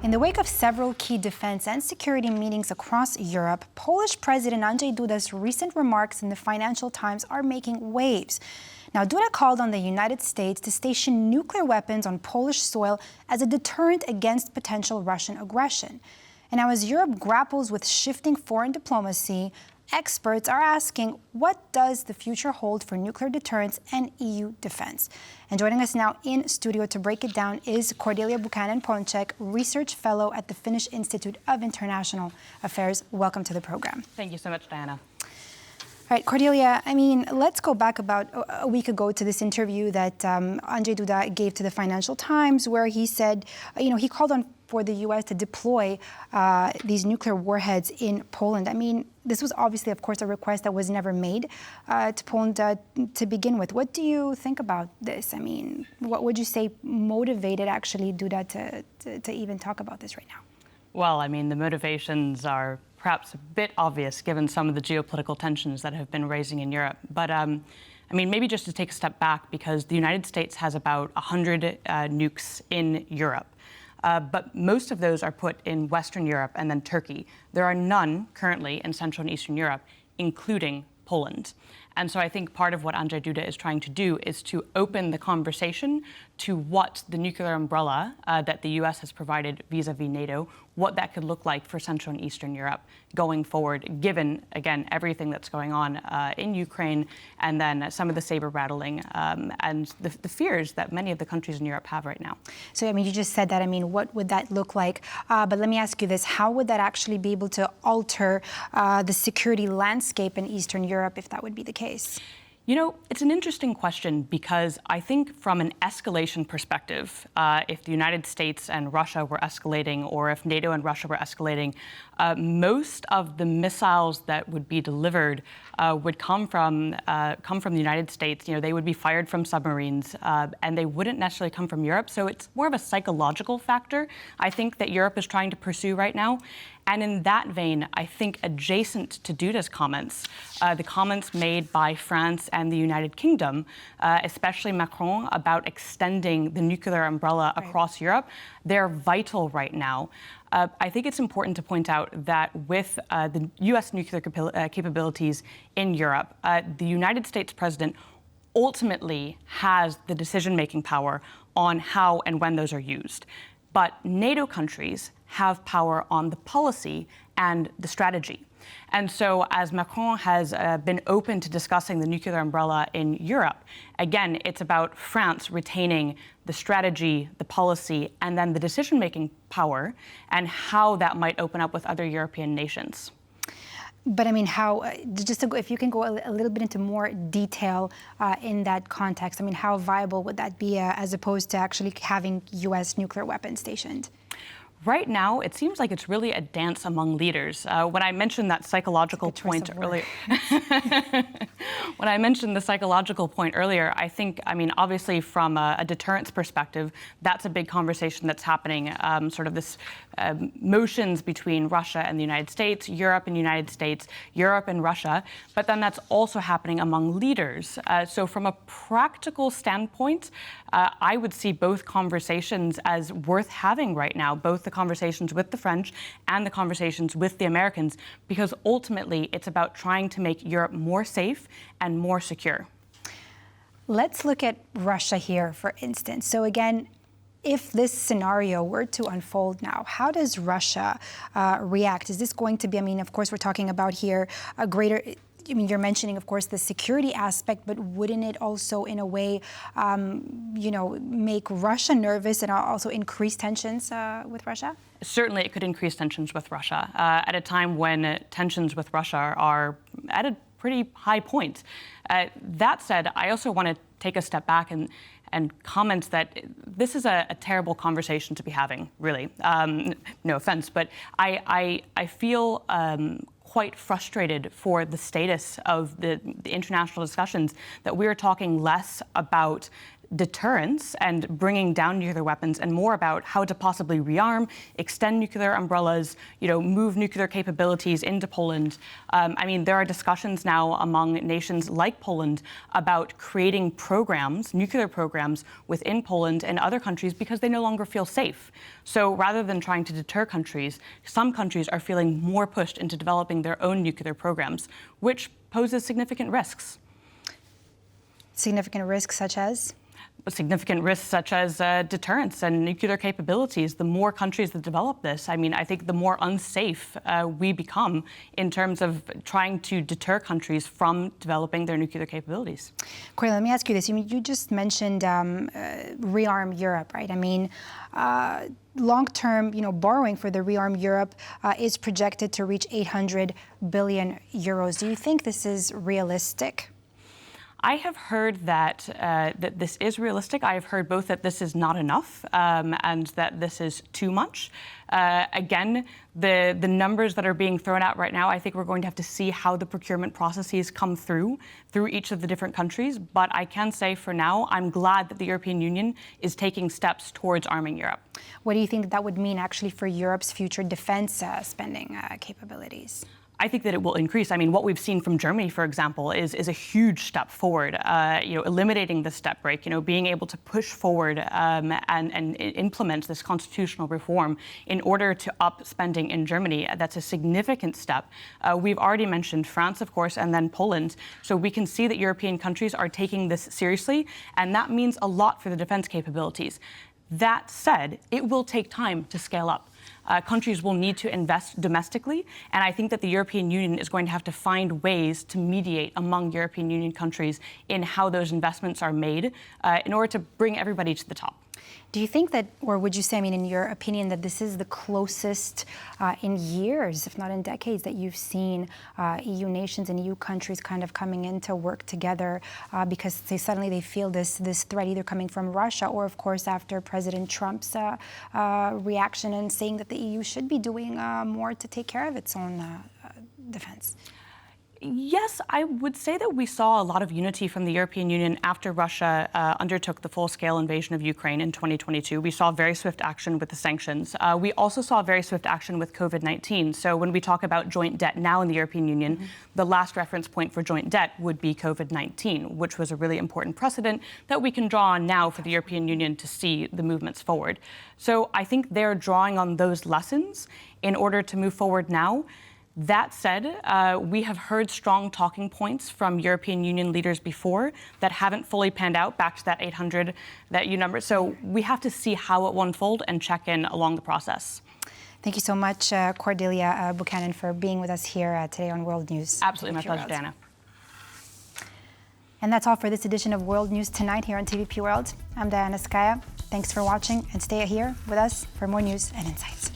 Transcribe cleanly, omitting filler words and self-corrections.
In the wake of several key defense and security meetings across Europe, Polish President Andrzej Duda's recent remarks in the Financial Times are making waves. Now, Duda called on the United States to station nuclear weapons on Polish soil as a deterrent against potential Russian aggression. And now, as Europe grapples with shifting foreign diplomacy, experts are asking, what does the future hold for nuclear deterrence and EU defense? And joining us now in studio to break it down is Cordelia Buchanan Ponczek, Research Fellow at the Finnish Institute of International Affairs. Welcome to the program. Thank you so much, Diana. All right, Cordelia, let's go back about a week ago to this interview that Andrzej Duda gave to the Financial Times, where he said, he called on for the U.S. to deploy these nuclear warheads in Poland. This was obviously, of course, a request that was never made to Poland to begin with. What do you think about this? What would you say motivated actually Duda to even talk about this right now? Well, the motivations are perhaps a bit obvious given some of the geopolitical tensions that have been raising in Europe. But maybe just to take a step back, because the United States has about 100 nukes in Europe. But most of those are put in Western Europe and then Turkey. There are none currently in Central and Eastern Europe, including Poland. And so I think part of what Andrzej Duda is trying to do is to open the conversation to what the nuclear umbrella that the U.S. has provided vis-a-vis NATO, what that could look like for Central and Eastern Europe going forward, given, again, everything that's going on in Ukraine, and then some of the saber rattling and the fears that many of the countries in Europe have right now. So, you just said that. What would that look like? But let me ask you this. How would that actually be able to alter the security landscape in Eastern Europe, if that would be the case? It's an interesting question, because I think from an escalation perspective, if the United States and Russia were escalating, or if NATO and Russia were escalating, most of the missiles that would be delivered would come from the United States. They would be fired from submarines, and they wouldn't necessarily come from Europe. So it's more of a psychological factor, I think, that Europe is trying to pursue right now. And in that vein, I think adjacent to Duda's comments, the comments made by France and the United Kingdom, especially Macron, about extending the nuclear umbrella across Europe, they're vital right now. I think it's important to point out that with the U.S. nuclear capabilities in Europe, the United States president ultimately has the decision-making power on how and when those are used. But NATO countries have power on the policy and the strategy. And so as Macron has been open to discussing the nuclear umbrella in Europe, again, it's about France retaining the strategy, the policy, and then the decision-making power, and how that might open up with other European nations. But if you can go a little bit into more detail in that context, how viable would that be as opposed to actually having U.S. nuclear weapons stationed? Right now, it seems like it's really a dance among leaders. When I mentioned that psychological point earlier, I think, obviously from a deterrence perspective, that's a big conversation that's happening, sort of this motions between Russia and the United States, Europe and United States, Europe and Russia, but then that's also happening among leaders. So from a practical standpoint, I would see both conversations as worth having right now, both the conversations with the French and the conversations with the Americans, because ultimately it's about trying to make Europe more safe and more secure. Let's look at Russia here, for instance. So again, if this scenario were to unfold now, how does Russia react? Is this going to be, of course, we're talking about here a greater... you're mentioning, of course, the security aspect, but wouldn't it also, in a way, make Russia nervous and also increase tensions with Russia? Certainly, it could increase tensions with Russia at a time when tensions with Russia are at a pretty high point. That said, I also want to take a step back and comment that this is a terrible conversation to be having, really. No offense, but I feel quite frustrated for the status of the international discussions, that we are talking less about deterrence and bringing down nuclear weapons and more about how to possibly rearm, extend nuclear umbrellas, move nuclear capabilities into Poland. I mean, there are discussions now among nations like Poland about creating programs, nuclear programs within Poland and other countries because they no longer feel safe. So rather than trying to deter countries, some countries are feeling more pushed into developing their own nuclear programs, which poses significant risks. Significant risks such as? Significant risks such as deterrence and nuclear capabilities. The more countries that develop this, I mean, I think the more unsafe we become in terms of trying to deter countries from developing their nuclear capabilities. Corey, let me ask you this. You just mentioned rearm Europe, right? I mean, long-term, borrowing for the rearm Europe is projected to reach 800 billion euros. Do you think this is realistic? I have heard that this is realistic. I have heard both that this is not enough and that this is too much. Again, the numbers that are being thrown out right now, I think we're going to have to see how the procurement processes come through each of the different countries. But I can say for now, I'm glad that the European Union is taking steps towards arming Europe. What do you think that would mean actually for Europe's future defense spending capabilities? I think that it will increase. I mean, what we've seen from Germany, for example, is a huge step forward. Eliminating the step brake, being able to push forward and implement this constitutional reform in order to up spending in Germany. That's a significant step. We've already mentioned France, of course, and then Poland. So we can see that European countries are taking this seriously, and that means a lot for the defense capabilities. That said, it will take time to scale up. Countries will need to invest domestically, and I think that the European Union is going to have to find ways to mediate among European Union countries in how those investments are made in order to bring everybody to the top. Do you think that, or would you say, I mean, in your opinion, that this is the closest in years, if not in decades, that you've seen EU nations and EU countries kind of coming in to work together because suddenly they feel this threat either coming from Russia or, of course, after President Trump's reaction and saying that the EU should be doing more to take care of its own defense? Yes, I would say that we saw a lot of unity from the European Union after Russia undertook the full-scale invasion of Ukraine in 2022. We saw very swift action with the sanctions. We also saw very swift action with COVID-19. So when we talk about joint debt now in the European Union, the last reference point for joint debt would be COVID-19, which was a really important precedent that we can draw on now for the European Union to see the movements forward. So I think they're drawing on those lessons in order to move forward now. That said, we have heard strong talking points from European Union leaders before that haven't fully panned out, back to that 800 that you numbered. So we have to see how it will unfold and check in along the process. Thank you so much, Cordelia Buchanan, for being with us here today on World News. Absolutely, my pleasure, Diana. And that's all for this edition of World News Tonight here on TVP World. I'm Diana Skaya. Thanks for watching, and stay here with us for more news and insights.